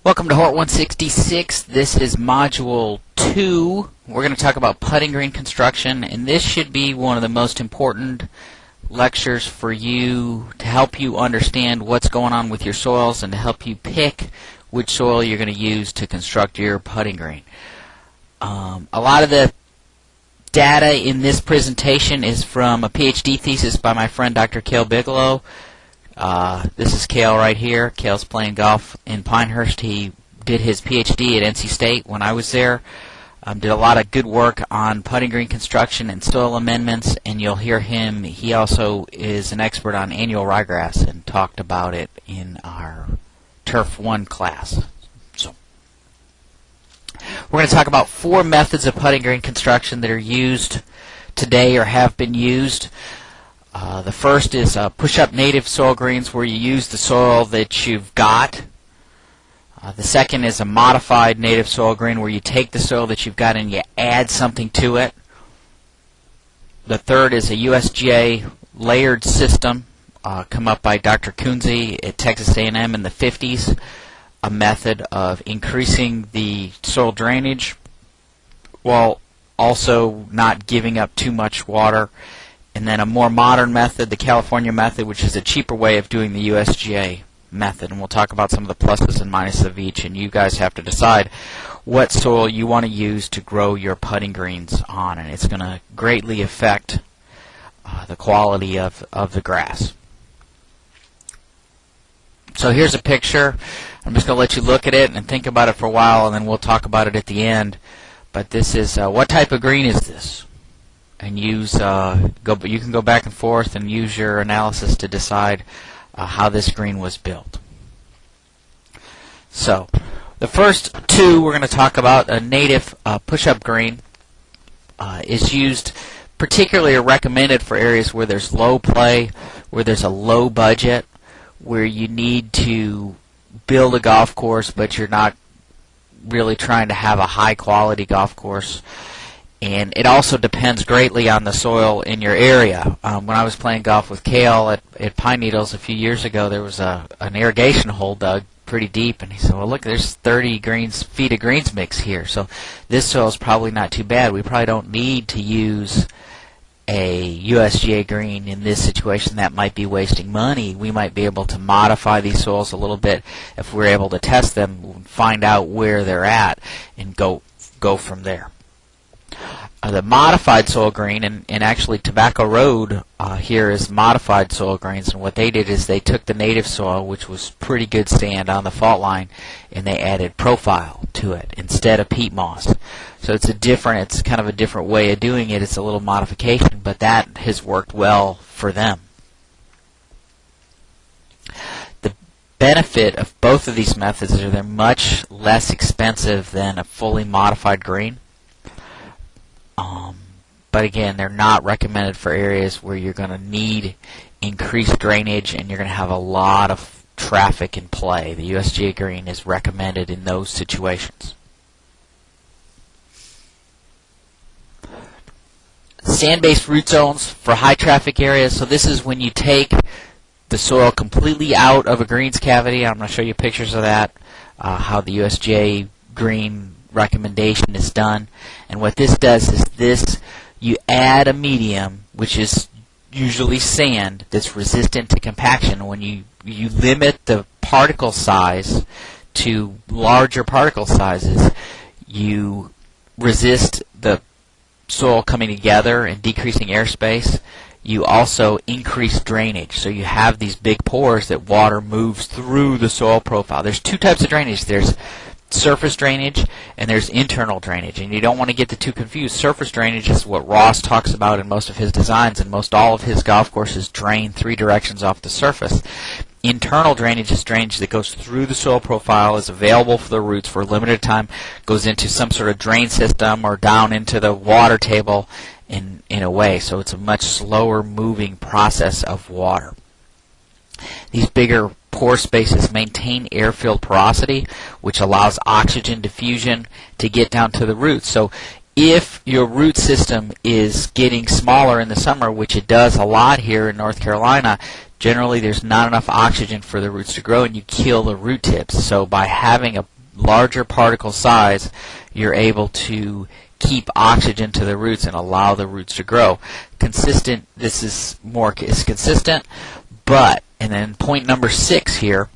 Welcome to hor166. This is Module 2. We're going to talk about putting green construction, and this should be one of the most important lectures for you to help you understand what's going on with your soils and to help you pick which soil you're going to use to construct your putting green. A lot of the data in this presentation is from a PhD thesis by my friend Dr. Cale Bigelow. This is Cale right here. Cale's playing golf in Pinehurst. He did his PhD at NC State when I was there. Did a lot of good work on putting green construction and soil amendments, and you'll hear him. He also is an expert on annual ryegrass and talked about it in our Turf 1 class. So we're going to talk about 4 methods of putting green construction that are used today or have been used. The first is push-up native soil greens, where you use the soil that you've got. The second is a modified native soil green, where you take the soil that you've got and you add something to it. The third is a USGA layered system, come up by Dr. Kunze at Texas A&M in the 50s, a method of increasing the soil drainage while also not giving up too much water. And then a more modern method, the California method, which is a cheaper way of doing the USGA method. And we'll talk about some of the pluses and minuses of each, and you guys have to decide what soil you want to use to grow your putting greens on, and it's going to greatly affect the quality of the grass. So here's a picture. I'm just going to let you look at it and think about it for a while, and then we'll talk about it at the end. But this is, what type of green is this? And use you can go back and forth and use your analysis to decide how this green was built. So the first two we're going to talk about, a native push-up green is used particularly or recommended for areas where there's low play, where there's a low budget, where you need to build a golf course but you're not really trying to have a high quality golf course. And it also depends greatly on the soil in your area. When I was playing golf with Cale at Pine Needles a few years ago, there was an irrigation hole dug pretty deep, and he said, well, look, there's 30 feet of greens mix here, so this soil is probably not too bad. We probably don't need to use a USGA green in this situation. That might be wasting money. We might be able to modify these soils a little bit if we're able to test them, find out where they're at, and go from there. The modified soil green, and actually Tobacco Road here is modified soil greens, and what they did is they took the native soil, which was pretty good sand on the fault line, and they added profile to it instead of peat moss. So it's kind of a different way of doing it. It's a little modification, but that has worked well for them. The benefit of both of these methods is they're much less expensive than a fully modified green. But again, they're not recommended for areas where you're going to need increased drainage and you're going to have a lot of traffic in play. The USGA green is recommended in those situations. Sand-based root zones for high traffic areas. So this is when you take the soil completely out of a greens cavity. I'm going to show you pictures of that, how the USGA green recommendation is done. And what this does is you add a medium, which is usually sand, that's resistant to compaction. When you limit the particle size to larger particle sizes, you resist the soil coming together and decreasing airspace. You also increase drainage, so you have these big pores that water moves through the soil profile. There's 2 types of drainage. There's surface drainage and there's internal drainage, and you don't want to get the two confused. Surface drainage is what Ross talks about in most of his designs, and most all of his golf courses drain 3 directions off the surface. Internal drainage is drainage that goes through the soil profile, is available for the roots for a limited time, goes into some sort of drain system or down into the water table in a way, so it's a much slower moving process of water. These bigger pore spaces maintain air-filled porosity, which allows oxygen diffusion to get down to the roots. So if your root system is getting smaller in the summer, which it does a lot here in North Carolina, generally there's not enough oxygen for the roots to grow and you kill the root tips. So by having a larger particle size, you're able to keep oxygen to the roots and allow the roots to grow. Consistent, this is consistent, but, and then point number 6 here,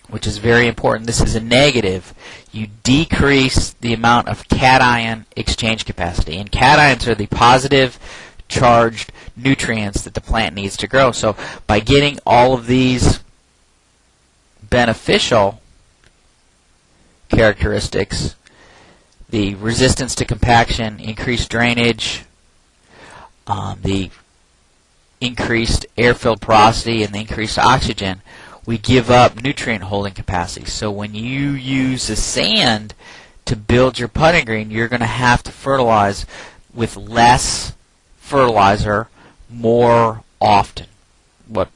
which is very important, this is a negative. You decrease the amount of cation exchange capacity, and cations are the positive charged nutrients that the plant needs to grow. So by getting all of these beneficial characteristics, the resistance to compaction, increased drainage, the increased air-filled porosity, and the increased oxygen, we give up nutrient holding capacity. So when you use the sand to build your putting green, you're going to have to fertilize with less fertilizer more often. What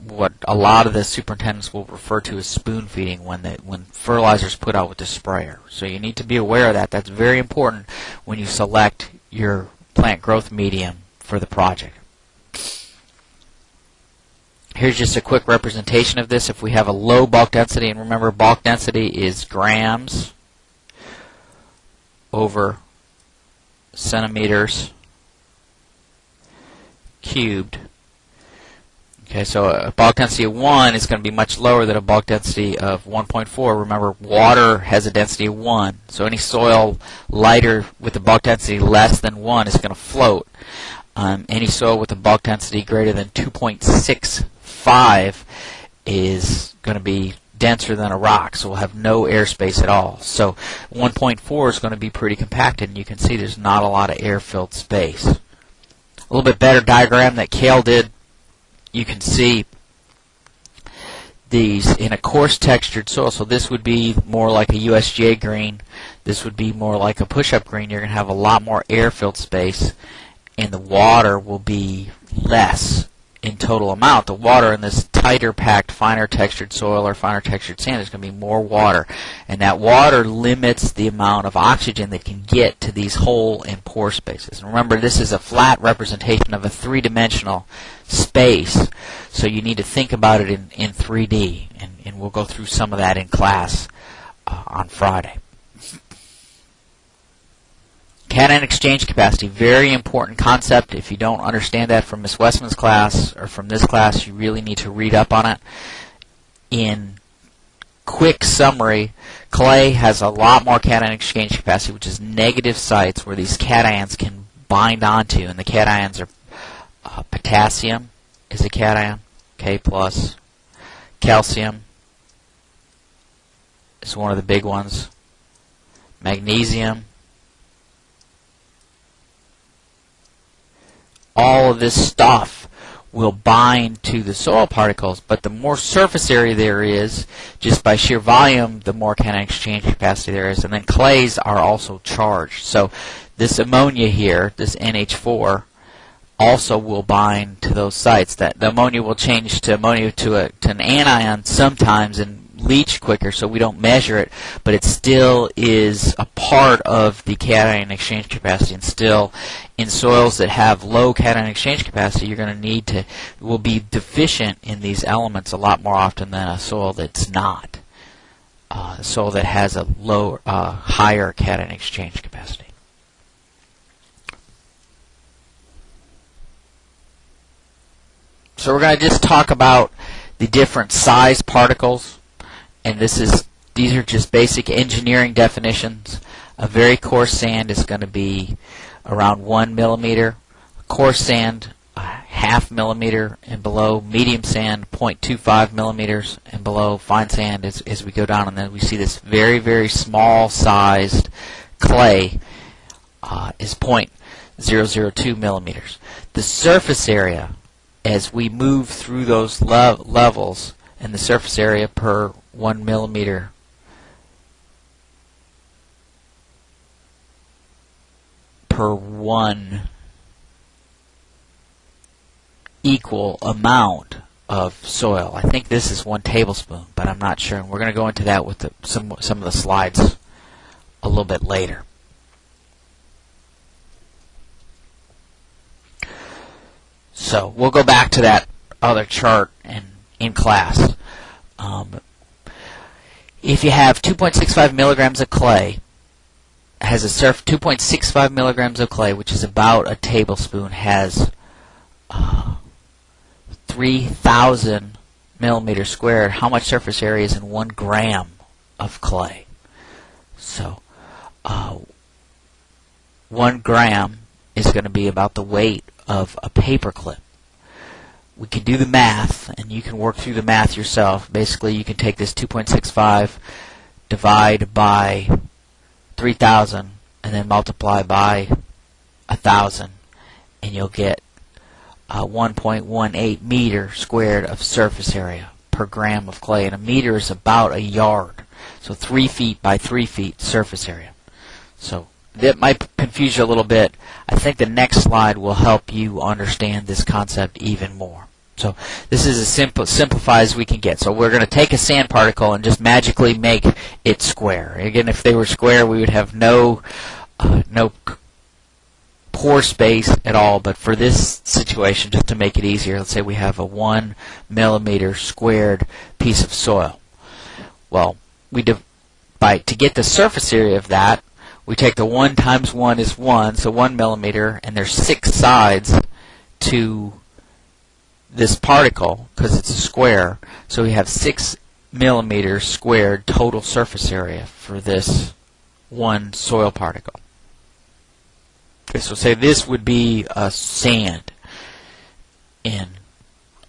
a lot of the superintendents will refer to as spoon feeding when fertilizer is put out with the sprayer. So you need to be aware of that. That's very important when you select your plant growth medium for the project. Here's just a quick representation of this. If we have a low bulk density, and remember bulk density is grams over centimeters cubed. Okay, so a bulk density of 1 is going to be much lower than a bulk density of 1.4. Remember, water has a density of 1, so any soil lighter with a bulk density less than 1 is going to float. Any soil with a bulk density greater than 2.65 is going to be denser than a rock, so we'll have no airspace at all. So 1.4 is going to be pretty compacted, and you can see there's not a lot of air-filled space. A little bit better diagram that Cale did. You can see these in a coarse textured soil. So this would be more like a USGA green. This would be more like a push-up green. You're going to have a lot more air-filled space, and the water will be less in total amount. The water in this tighter packed, finer textured soil or finer textured sand is going to be more water, and that water limits the amount of oxygen that can get to these hole and pore spaces. And remember, this is a flat representation of a three-dimensional space, so you need to think about it in 3D, and we'll go through some of that in class on Friday. Cation exchange capacity, very important concept. If you don't understand that from Ms. Westman's class or from this class, you really need to read up on it. In quick summary, clay has a lot more cation exchange capacity, which is negative sites where these cations can bind onto, and the cations are potassium is a cation, K+, calcium is one of the big ones, magnesium. All of this stuff will bind to the soil particles, but the more surface area there is, just by sheer volume, the more cation exchange capacity there is. And then clays are also charged. So this ammonia here, this NH4, also will bind to those sites. That the ammonia will change to ammonia to an anion sometimes and leach quicker, so we don't measure it, but it still is a part of the cation exchange capacity. And still, in soils that have low cation exchange capacity, you're going to need to, will be deficient in these elements a lot more often than a soil that's not. A soil that has a low, higher cation exchange capacity. So we're going to just talk about the different size particles. And these are just basic engineering definitions. A very coarse sand is going to be around 1 millimeter. Coarse sand, 0.5 millimeter and below. Medium sand, 0.25 millimeters and below. Fine sand as we go down, and then we see this very, very small sized clay is 0.002 millimeters. The surface area, as we move through those levels, and the surface area per 1 millimeter per 1 equal amount of soil. I think this is 1 tablespoon, but I'm not sure, and we're going to go into that with some of the slides a little bit later. So we'll go back to that other chart in class. If you have 2.65 milligrams of clay, has a 2.65 milligrams of clay, which is about a tablespoon, has 3,000 millimeters squared. How much surface area is in 1 gram of clay? So 1 gram is going to be about the weight of a paper clip. We can do the math, and you can work through the math yourself. Basically, you can take this 2.65, divide by 3,000, and then multiply by 1,000, and you'll get 1.18 meter squared of surface area per gram of clay, and a meter is about a yard. So 3 feet by 3 feet surface area. So that might confuse you a little bit. I think the next slide will help you understand this concept even more. So this is as simplified as we can get. So we're going to take a sand particle and just magically make it square. Again, if they were square, we would have no pore space at all. But for this situation, just to make it easier, let's say we have a 1 millimeter squared piece of soil. Well, to get the surface area of that, we take the 1 times 1 is 1, so 1 millimeter, and there's 6 sides to this particle because it's a square. So we have 6 millimeters squared total surface area for this 1 soil particle. Okay, so say this would be a sand in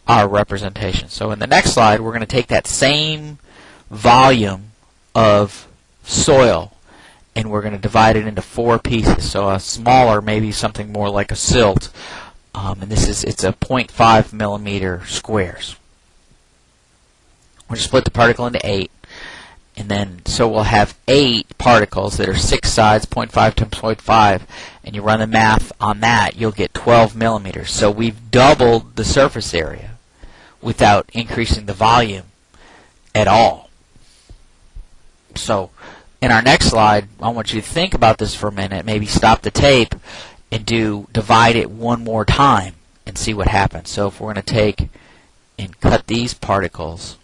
our representation. So in the next slide, we're going to take that same volume of soil and we're going to divide it into 4 pieces. So a smaller, maybe something more like a silt, and it's a 0.5 millimeter squares. We're going to split the particle into 8, and then so we'll have 8 particles that are 6 sides, 0.5 times 0.5, and you run the math on that, you'll get 12 millimeters. So we've doubled the surface area without increasing the volume at all. So in our next slide, I want you to think about this for a minute, maybe stop the tape and divide it one more time and see what happens. So if we're going to take and cut these particles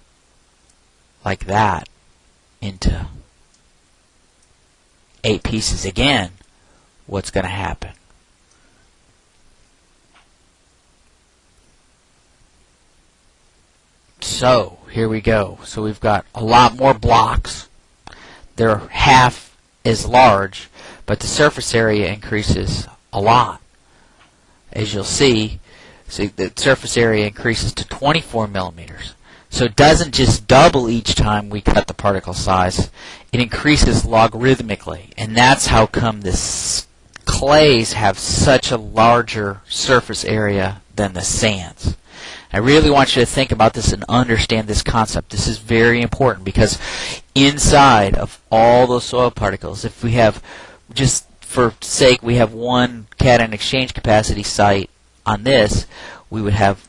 like that into 8 pieces again, what's going to happen? So here we go. So we've got a lot more blocks. They're half as large, but the surface area increases a lot. As you'll see, the surface area increases to 24 millimeters. So it doesn't just double each time we cut the particle size, it increases logarithmically. And that's how come the clays have such a larger surface area than the sands. I really want you to think about this and understand this concept. This is very important because inside of all those soil particles, if we have, just for sake, we have 1 cation exchange capacity site on this, we would have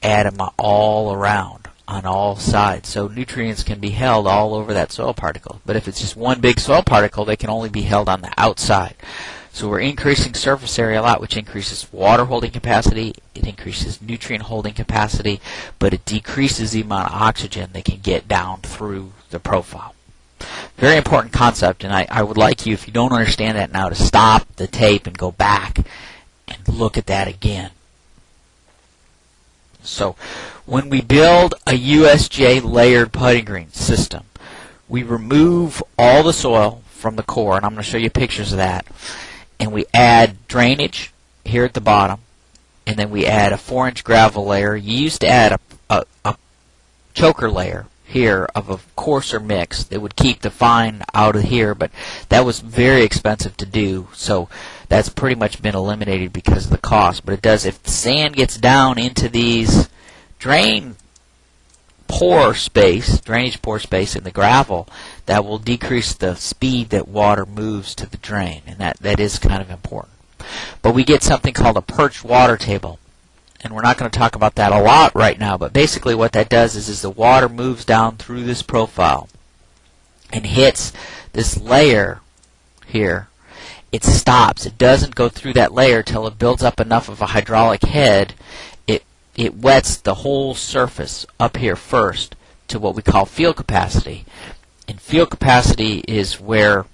atom all around on all sides. So nutrients can be held all over that soil particle. But if it's just 1 big soil particle, they can only be held on the outside. So we're increasing surface area a lot, which increases water holding capacity, it increases nutrient holding capacity, but it decreases the amount of oxygen they can get down through the profile. Very important concept, and I would like you, if you don't understand that now, to stop the tape and go back and look at that again. So when we build a USGA layered putting green system, we remove all the soil from the core, and I'm going to show you pictures of that. And we add drainage here at the bottom, and then we add a 4-inch gravel layer. You used to add a choker layer here of a coarser mix that would keep the fine out of here, but that was very expensive to do, so that's pretty much been eliminated because of the cost. But it does, if the sand gets down into these drainage pore space in the gravel, that will decrease the speed that water moves to the drain, and that is kind of important. But we get something called a perched water table, and we're not going to talk about that a lot right now, but basically what that does is the water moves down through this profile and hits this layer here. It stops. It doesn't go through that layer till it builds up enough of a hydraulic head. It wets the whole surface up here first to what we call field capacity. And field capacity is where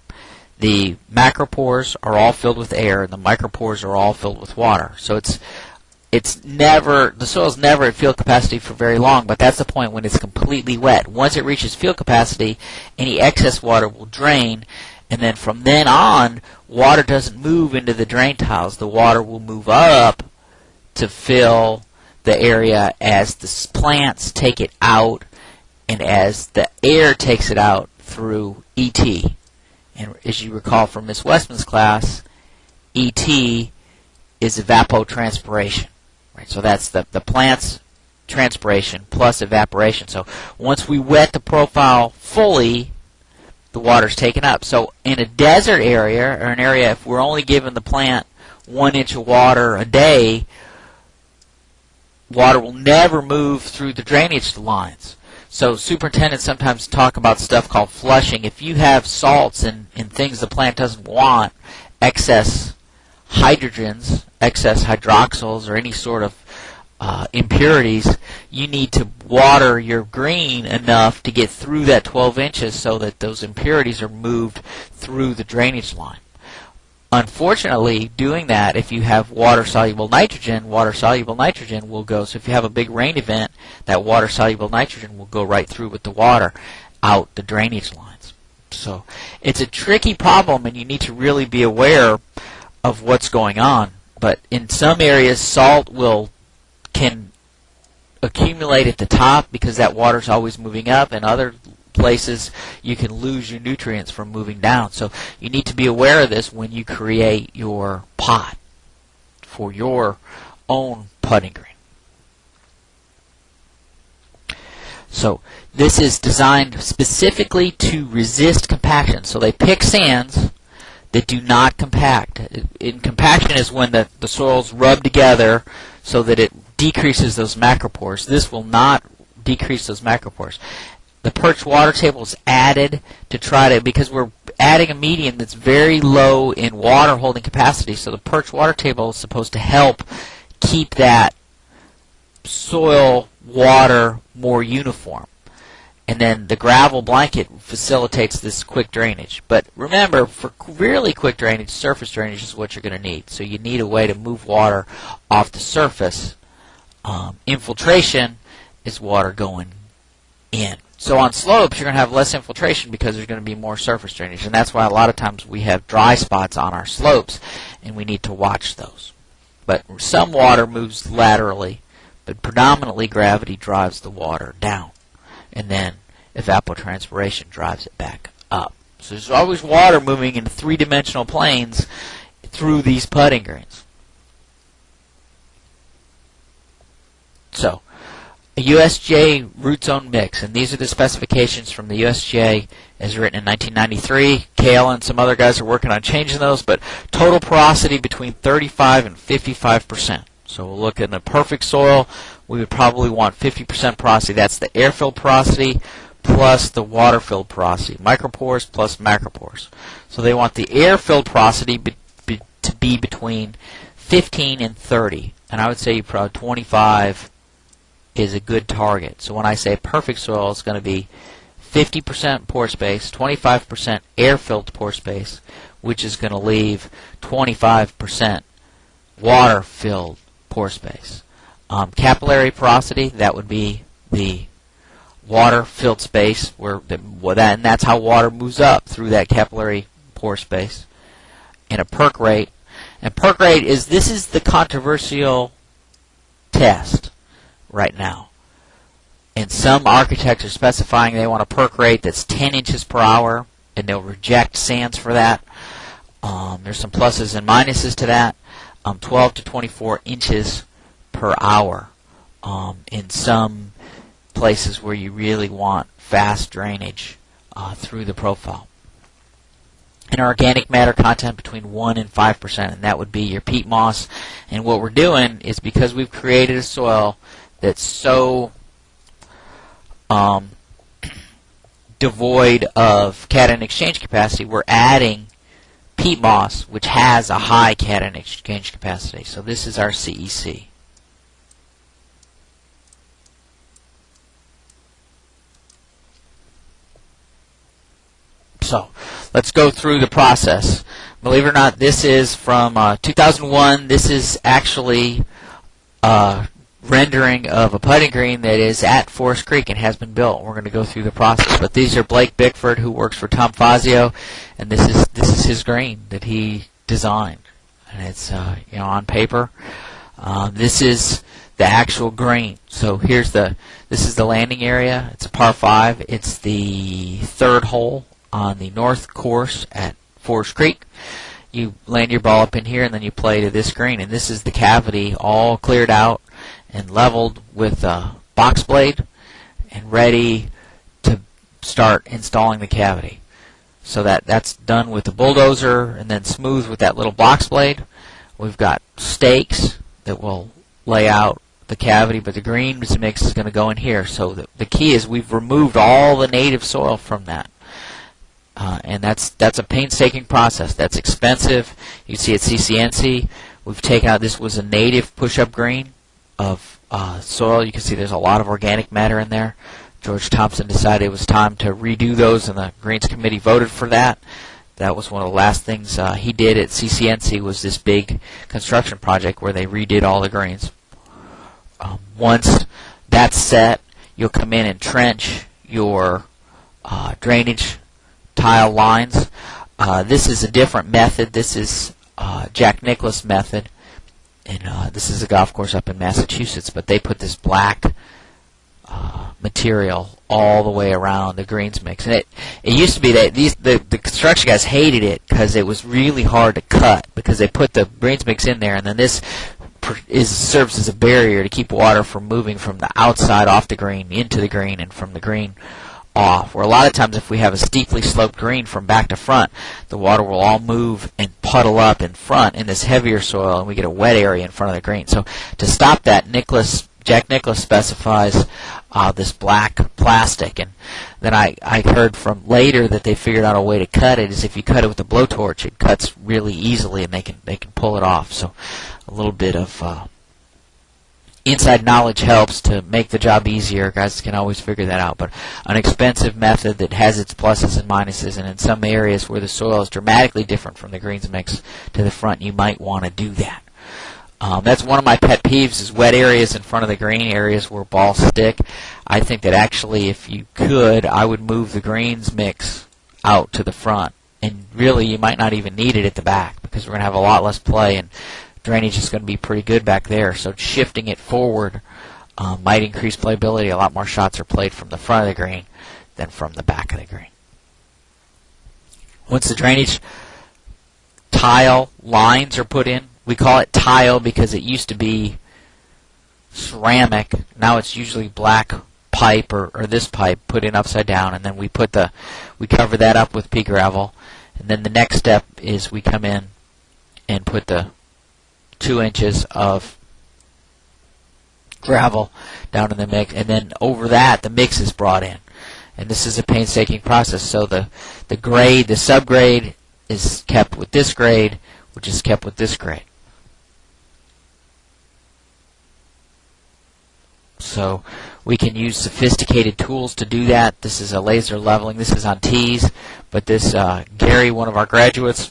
the macropores are all filled with air and the micropores are all filled with water. So it's never, the soil's never at field capacity for very long, but that's the point when it's completely wet. Once it reaches field capacity, any excess water will drain, and then from then on, water doesn't move into the drain tiles. The water will move up to fill the area as the plants take it out and as the air takes it out through ET. And as you recall from Miss Westman's class, ET is evapotranspiration. Right? So that's the plant's transpiration plus evaporation. So once we wet the profile fully, the water's taken up. So in a desert area, or an area if we're only giving the plant 1 inch of water a day, water will never move through the drainage lines. So superintendents sometimes talk about stuff called flushing. If you have salts and things the plant doesn't want, excess hydrogens, excess hydroxyls, or any sort of impurities, you need to water your green enough to get through that 12 inches so that those impurities are moved through the drainage line. Unfortunately, doing that, if you have water-soluble nitrogen will go. So if you have a big rain event, that water-soluble nitrogen will go right through with the water out the drainage lines. So it's a tricky problem, and you need to really be aware of what's going on. But in some areas, salt can accumulate at the top because that water's always moving up, and other places you can lose your nutrients from moving down. So you need to be aware of this when you create your pot for your own putting green. So this is designed specifically to resist compaction. So they pick sands that do not compact. In compaction is when the soils rub together so that it decreases those macropores. This will not decrease those macropores. The perched water table is added to try to, because we're adding a medium that's very low in water holding capacity, so the perched water table is supposed to help keep that soil water more uniform. And then the gravel blanket facilitates this quick drainage. But remember, for really quick drainage, surface drainage is what you're going to need. So you need a way to move water off the surface. Infiltration is water going in. So on slopes, you're going to have less infiltration because there's going to be more surface drainage. And that's why a lot of times we have dry spots on our slopes, and we need to watch those. But some water moves laterally, but predominantly gravity drives the water down. And then evapotranspiration drives it back up. So there's always water moving in three-dimensional planes through these putting greens. So a USGA root zone mix, and these are the specifications from the USGA as written in 1993. Kale and some other guys are working on changing those, but total porosity between 35 and 55%. So we'll look in a perfect soil, we would probably want 50% porosity. That's the air-filled porosity plus the water-filled porosity. Micropores plus macropores. So they want the air-filled porosity to be between 15 and 30. And I would say probably 25 is a good target. So when I say perfect soil, it's going to be 50% pore space, 25% air-filled pore space, which is going to leave 25% water-filled pore space. Capillary porosity, that would be the water-filled space, and that's how water moves up through that capillary pore space. And a perk rate. And perk rate is, this is the controversial test right now. And some architects are specifying they want a perk rate that's 10 inches per hour, and they'll reject sands for that. There's some pluses and minuses to that. 12 to 24 inches per hour in some places where you really want fast drainage through the profile. An organic matter content between 1 and 5%, and that would be your peat moss. And what we're doing is, because we've created a soil that's so devoid of cation exchange capacity, we're adding peat moss, which has a high cation exchange capacity. So this is our CEC. So let's go through the process. Believe it or not, this is from 2001. This is actually rendering of a putting green that is at Forest Creek and has been built. We're going to go through the process. But these are Blake Bickford, who works for Tom Fazio, and this is his green that he designed, and it's on paper. This is the actual green. So this is the landing area. It's a par 5. It's the 3rd hole on the north course at Forest Creek. You land your ball up in here, and then you play to this green. And this is the cavity all cleared out and leveled with a box blade and ready to start installing the cavity. So that's done with the bulldozer and then smooth with that little box blade. We've got stakes that will lay out the cavity, but the green mix is going to go in here. So the key is we've removed all the native soil from that. And that's a painstaking process. That's expensive. You see at CCNC, we've taken out, this was a native push-up green of soil. You can see there's a lot of organic matter in there. George Thompson decided it was time to redo those, and the Greens Committee voted for that. That was one of the last things he did at CCNC, was this big construction project where they redid all the greens. Once that's set, you'll come in and trench your drainage tile lines. This is a different method. This is Jack Nicklaus method, and this is a golf course up in Massachusetts, but they put this black material all the way around the greens mix. And it used to be that the construction guys hated it because it was really hard to cut, because they put the greens mix in there, and then this serves as a barrier to keep water from moving from the outside off the green into the green and from the green off. Where a lot of times if we have a steeply sloped green from back to front, the water will all move and puddle up in front in this heavier soil, and we get a wet area in front of the green. So to stop that, Jack Nicklaus specifies this black plastic, and then I heard from later that they figured out a way to cut it. Is if you cut it with a blowtorch, it cuts really easily, and they can pull it off. So a little bit of inside knowledge helps to make the job easier. Guys can always figure that out, but an expensive method that has its pluses and minuses, and in some areas where the soil is dramatically different from the greens mix to the front, you might want to do that. That's one of my pet peeves, is wet areas in front of the green, areas where balls stick. I think that actually, if you could, I would move the greens mix out to the front, and really you might not even need it at the back, because we're going to have a lot less play, and drainage is going to be pretty good back there. So shifting it forward might increase playability. A lot more shots are played from the front of the green than from the back of the green. Once the drainage tile lines are put in, we call it tile because it used to be ceramic. Now it's usually black pipe or this pipe put in upside down, and then we cover that up with pea gravel. And then the next step is we come in and put the 2 inches of gravel down in the mix, and then over that the mix is brought in. And this is a painstaking process. So the grade, the subgrade, is kept with this grade, which is kept with this grade. So we can use sophisticated tools to do that. This is a laser leveling. This is on tees, but this Gary, one of our graduates,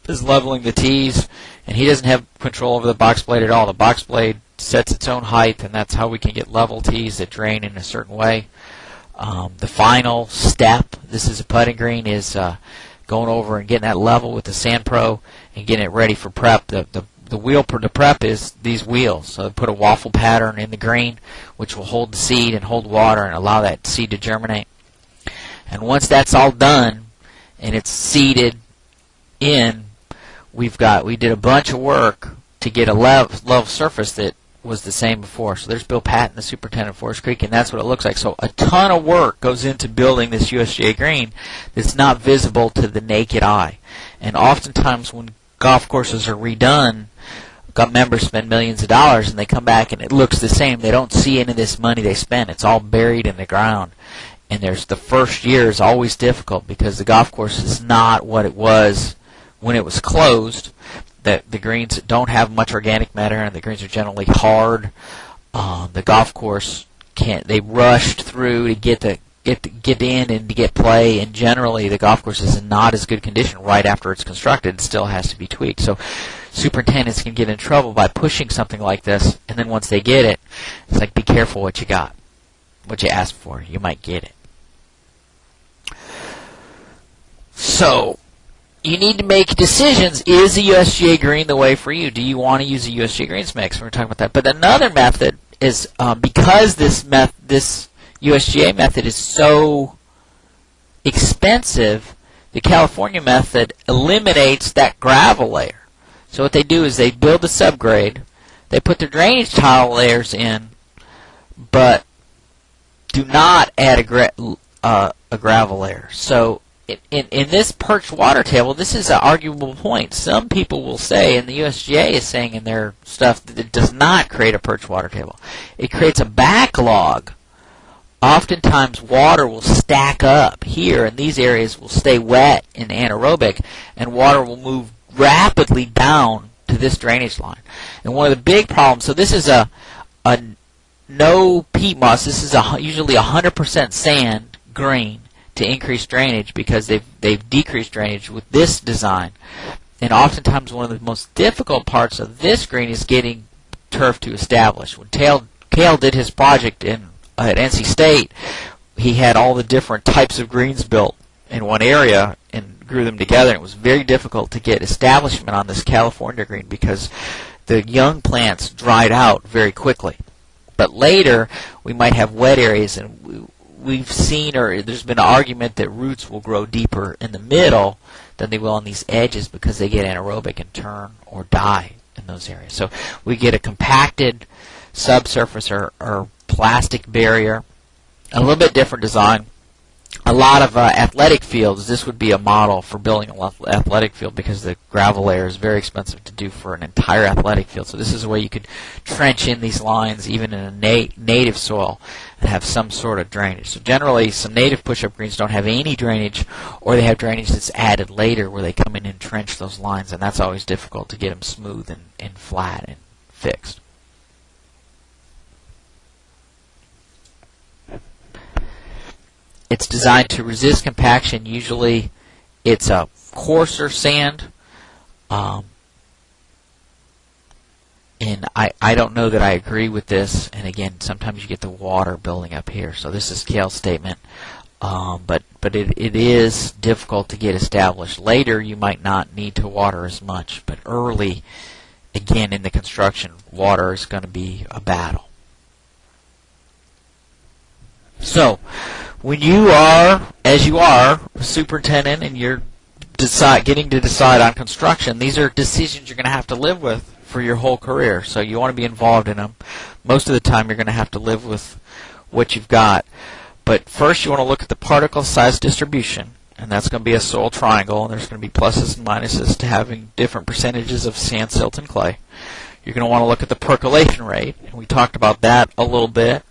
is leveling the tees, and he doesn't have control over the box blade at all. The box blade sets its own height, and that's how we can get level tees that drain in a certain way. The final step, this is a putting green, is going over and getting that level with the Sand Pro and getting it ready for prep. The wheel for the prep is these wheels. So put a waffle pattern in the green, which will hold the seed and hold water and allow that seed to germinate. And once that's all done and it's seeded in, we did a bunch of work to get a level surface that was the same before. So there's Bill Patton, the superintendent of Forest Creek, and that's what it looks like. So a ton of work goes into building this USGA green that's not visible to the naked eye. And oftentimes when golf courses are redone, members spend millions of dollars and they come back and it looks the same. They don't see any of this money they spent. It's all buried in the ground. And the first year is always difficult because the golf course is not what it was when it was closed. The greens don't have much organic matter, and the greens are generally hard. The golf course they rushed through to get get in and to get play, and generally the golf course is in not as good condition right after it's constructed. It still has to be tweaked. So superintendents can get in trouble by pushing something like this, and then once they get it, it's like, be careful what you got, what you asked for. You might get it. So you need to make decisions. Is the USGA Green the way for you? Do you want to use a USGA Greens mix? We're talking about that. But another method is, because this USGA method is so expensive, the California method eliminates that gravel layer. So what they do is they build a subgrade, they put their drainage tile layers in, but do not add a gravel layer. So in this perched water table, this is an arguable point. Some people will say, and the USGA is saying in their stuff, that it does not create a perched water table. It creates a backlog. Oftentimes water will stack up here, and these areas will stay wet and anaerobic, and water will move rapidly down to this drainage line. And one of the big problems, so this is a no peat moss, this is usually 100% sand green to increase drainage, because they've decreased drainage with this design. And oftentimes one of the most difficult parts of this green is getting turf to establish. When Cale did his project at NC State, he had all the different types of greens built in one area and grew them together. It was very difficult to get establishment on this California green because the young plants dried out very quickly. But later we might have wet areas, and we've seen, or there's been an argument that roots will grow deeper in the middle than they will on these edges because they get anaerobic and turn or die in those areas. So we get a compacted subsurface or plastic barrier, a little bit different design. A lot of athletic fields, this would be a model for building an athletic field, because the gravel layer is very expensive to do for an entire athletic field. So this is a way you could trench in these lines even in a native soil and have some sort of drainage. So generally some native push-up greens don't have any drainage, or they have drainage that's added later where they come in and trench those lines, and that's always difficult to get them smooth and flat and fixed. It's designed to resist compaction. Usually it's a coarser sand. And I don't know that I agree with this. And again, sometimes you get the water building up here. So this is Cale's statement. But it is difficult to get established. Later you might not need to water as much. But early, again, in the construction, water is going to be a battle. So when you are, as you are, a superintendent, and you're getting to decide on construction, these are decisions you're going to have to live with for your whole career. So you want to be involved in them. Most of the time you're going to have to live with what you've got. But first you want to look at the particle size distribution, and that's going to be a soil triangle, and there's going to be pluses and minuses to having different percentages of sand, silt, and clay. You're going to want to look at the percolation rate, and we talked about that a little bit.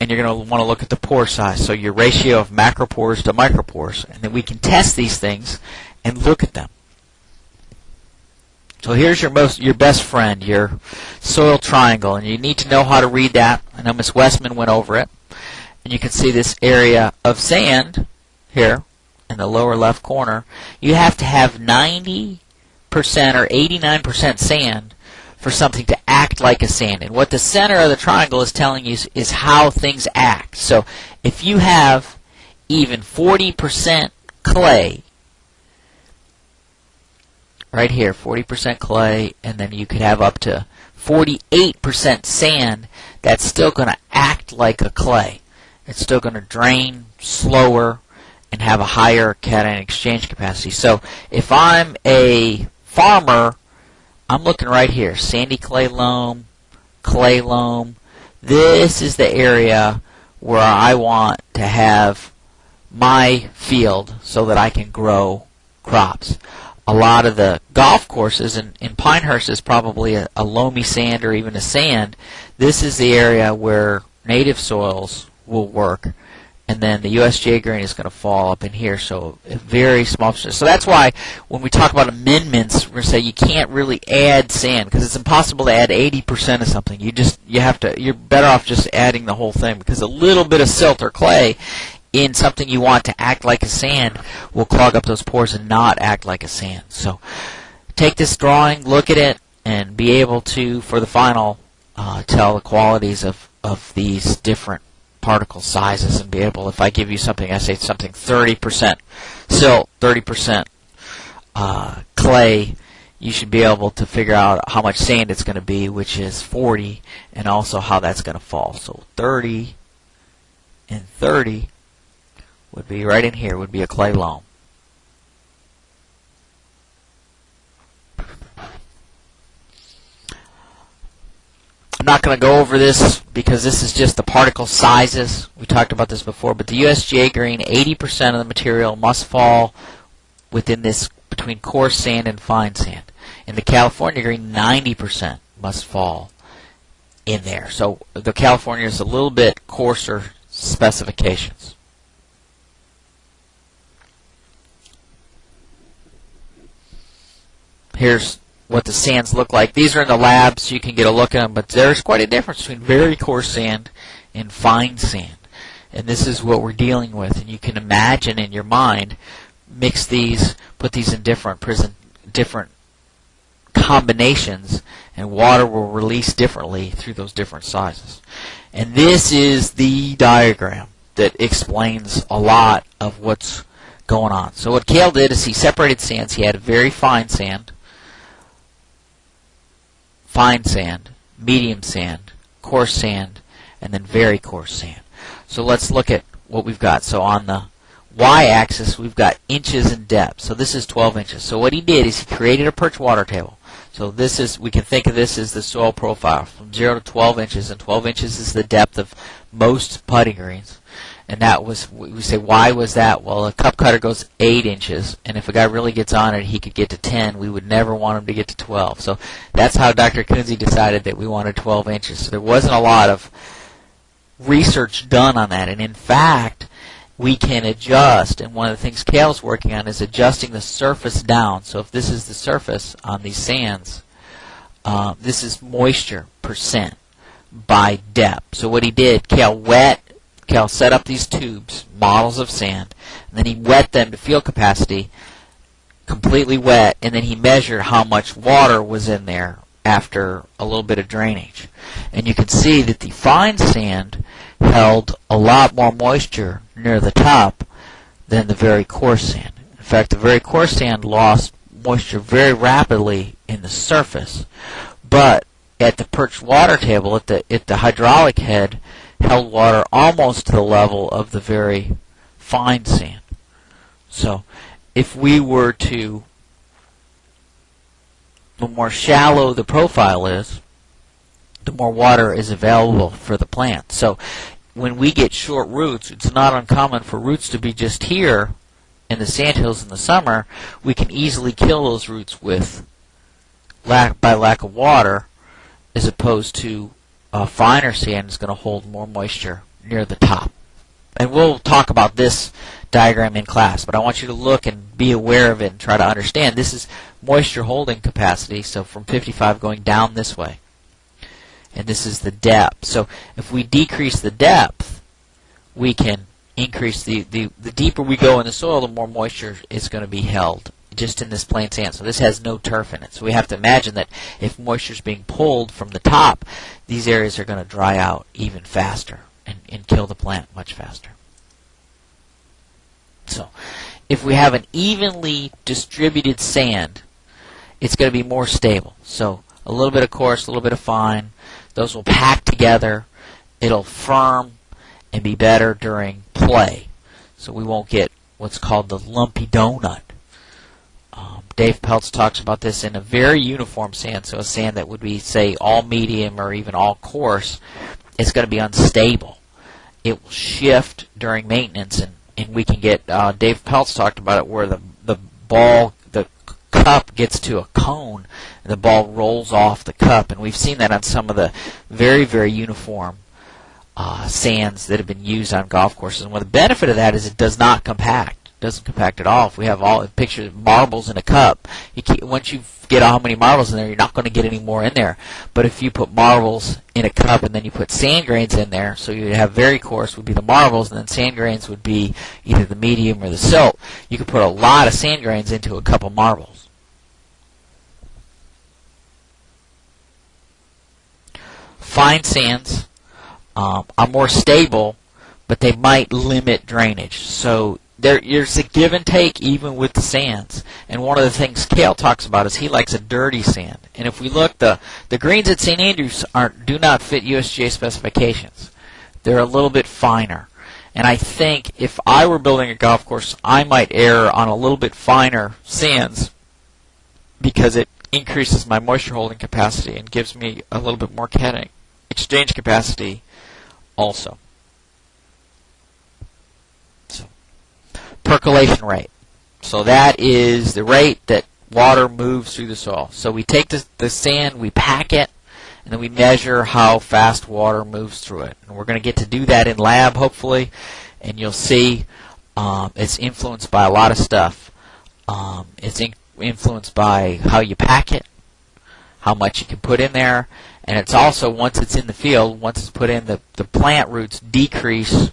And you're going to want to look at the pore size, so your ratio of macropores to micropores, and then we can test these things and look at them. So here's your best friend, your soil triangle, and you need to know how to read that. I know Ms. Westman went over it, and you can see this area of sand here in the lower left corner. You have to have 90% or 89% sand for something to act like a sand. And what the center of the triangle is telling you is how things act. So if you have even 40% clay, right here, 40% clay, and then you could have up to 48% sand, that's still going to act like a clay. It's still going to drain slower and have a higher cation exchange capacity. So if I'm a farmer, I'm looking right here, sandy clay loam, clay loam. This is the area where I want to have my field so that I can grow crops. A lot of the golf courses, in Pinehurst is probably a loamy sand or even a sand. This is the area where native soils will work. And then the USGA Green is going to fall up in here, so a very small percentage. So that's why when we talk about amendments, we're going to say you can't really add sand, because it's impossible to add 80% of something. You're better off just adding the whole thing, because a little bit of silt or clay in something you want to act like a sand will clog up those pores and not act like a sand. So take this drawing, look at it, and be able to, for the final, tell the qualities of these different particle sizes, and be able, if I give you something, I say something 30% silt, 30% clay, you should be able to figure out how much sand it's going to be, which is 40, and also how that's going to fall. So 30 and 30 would be right in here, would be a clay loam. I'm not going to go over this because this is just the particle sizes. We talked about this before, but the USGA Green, 80% of the material must fall within this, between coarse sand and fine sand. In the California Green, 90% must fall in there. So the California is a little bit coarser specifications. Here's what the sands look like. These are in the lab, so you can get a look at them, but there's quite a difference between very coarse sand and fine sand. And this is what we're dealing with. And you can imagine in your mind, mix these, put these in different combinations, and water will release differently through those different sizes. And this is the diagram that explains a lot of what's going on. So what Cale did is he separated sands. He had very fine sand, medium sand, coarse sand, and then very coarse sand. So let's look at what we've got. So on the y-axis, we've got inches in depth. So this is 12 inches. So what he did is he created a perch water table. So this is, we can think of this as the soil profile from 0 to 12 inches, and 12 inches is the depth of most putting greens. And that was, we say, why was that? Well, a cup cutter goes 8 inches, and if a guy really gets on it, he could get to 10. We would never want him to get to 12. So that's how Dr. Kunze decided that we wanted 12 inches. So there wasn't a lot of research done on that. And in fact, we can adjust, and one of the things Cale's working on is adjusting the surface down. So if this is the surface on these sands, this is moisture percent by depth. So what he did, Cale set up these tubes, models of sand, and then he wet them to field capacity, completely wet, and then he measured how much water was in there after a little bit of drainage. And you can see that the fine sand held a lot more moisture near the top than the very coarse sand. In fact, the very coarse sand lost moisture very rapidly in the surface, but at the perched water table, at the hydraulic head, held water almost to the level of the very fine sand. So if we were to, the more shallow the profile is, the more water is available for the plant. So when we get short roots, it's not uncommon for roots to be just here in the sandhills in the summer. We can easily kill those roots with by lack of water, as opposed to finer sand is going to hold more moisture near the top. And we'll talk about this diagram in class, but I want you to look and be aware of it and try to understand. This is moisture holding capacity, so from 55 going down this way. And this is the depth. So if we decrease the depth, we can increase the deeper we go in the soil, the more moisture is going to be held just in this plain sand. So this has no turf in it. So we have to imagine that if moisture is being pulled from the top, these areas are going to dry out even faster and kill the plant much faster. So if we have an evenly distributed sand, it's going to be more stable. So a little bit of coarse, a little bit of fine, those will pack together. It'll firm and be better during play. So we won't get what's called the lumpy donut. Dave Pelz talks about this in a very uniform sand, so a sand that would be, say, all medium or even all coarse, it's going to be unstable. It will shift during maintenance, and we can get, Dave Pelz talked about it, where the cup gets to a cone, and the ball rolls off the cup, and we've seen that on some of the very, very uniform sands that have been used on golf courses. And one of the benefit of that is it does not compact. Doesn't compact at all. If we have all picture marbles in a cup, once you get how many marbles in there, you're not going to get any more in there. But if you put marbles in a cup and then you put sand grains in there, so you have very coarse would be the marbles, and then sand grains would be either the medium or the silt. You could put a lot of sand grains into a cup of marbles. Fine sands are more stable, but they might limit drainage. So there's a give and take even with the sands. And one of the things Cale talks about is he likes a dirty sand. And if we look, the greens at St. Andrews do not fit USGA specifications. They're a little bit finer. And I think if I were building a golf course, I might err on a little bit finer sands because it increases my moisture holding capacity and gives me a little bit more cation exchange capacity also. So, percolation rate. So that is the rate that water moves through the soil. So we take the sand, we pack it, and then we measure how fast water moves through it. And we're going to get to do that in lab, hopefully, and you'll see it's influenced by a lot of stuff. It's influenced by how you pack it, how much you can put in there, and it's also, once it's in the field, once it's put in, the plant roots decrease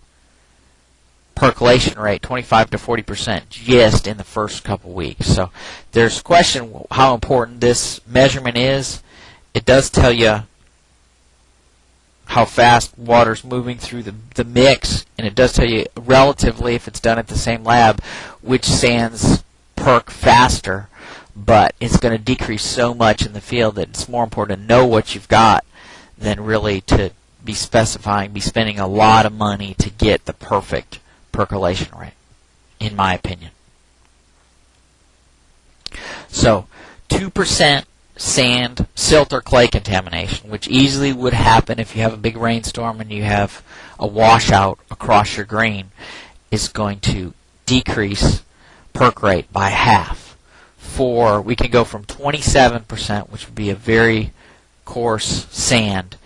percolation rate 25 to 40% just in the first couple weeks. So there's a question how important this measurement is. It does tell you how fast water's moving through the mix, and it does tell you relatively, if it's done at the same lab, which sands perk faster, but it's going to decrease so much in the field that it's more important to know what you've got than really to be spending a lot of money to get the perfect percolation rate, in my opinion. So 2% sand, silt, or clay contamination, which easily would happen if you have a big rainstorm and you have a washout across your green, is going to decrease perk rate by half. We can go from 27%, which would be a very coarse sand,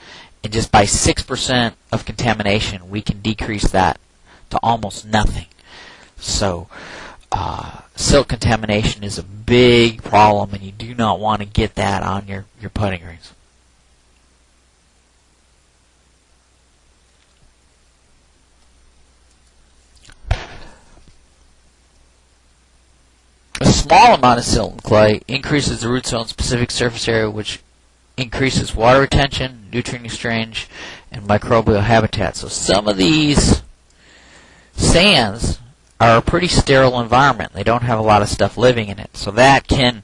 and just by 6% of contamination, we can decrease that to almost nothing. So silt contamination is a big problem, and you do not want to get that on your putting greens. A small amount of silt and clay increases the root zone specific surface area, which increases water retention, nutrient exchange, and microbial habitat. So some of these sands are a pretty sterile environment. They don't have a lot of stuff living in it. So that can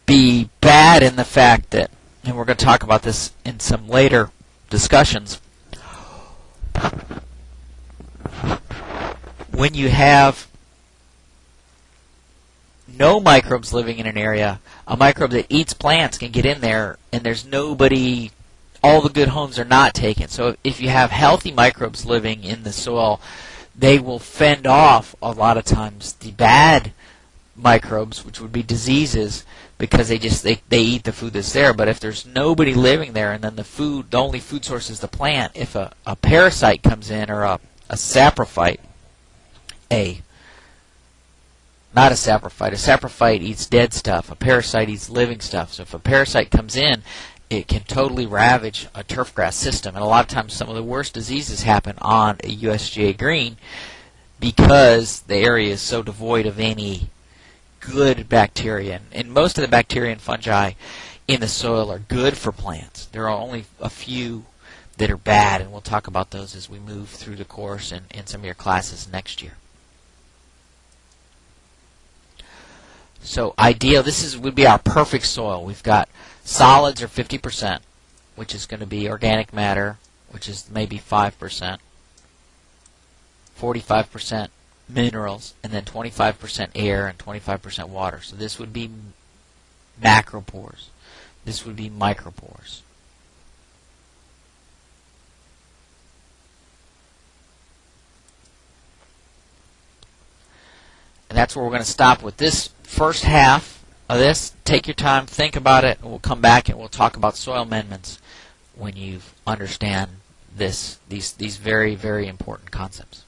be bad in the fact that, and we're going to talk about this in some later discussions, when you have no microbes living in an area, a microbe that eats plants can get in there, and there's nobody, all the good homes are not taken. So if you have healthy microbes living in the soil, they will fend off a lot of times the bad microbes, which would be diseases, because they eat the food that's there. But if there's nobody living there, and then the only food source is the plant, if a parasite comes in, or a saprophyte, not a saprophyte. A saprophyte eats dead stuff. A parasite eats living stuff. So if a parasite comes in, it can totally ravage a turf grass system. And a lot of times some of the worst diseases happen on a USGA green because the area is so devoid of any good bacteria. And most of the bacteria and fungi in the soil are good for plants. There are only a few that are bad, and we'll talk about those as we move through the course and in some of your classes next year. So ideal, would be our perfect soil. We've got solids are 50%, which is going to be organic matter, which is maybe 5%, 45% minerals, and then 25% air and 25% water. So this would be macropores. This would be micropores. And that's where we're going to stop with this first half of this. Take your time, think about it, and we'll come back and we'll talk about soil amendments when you understand these very, very important concepts.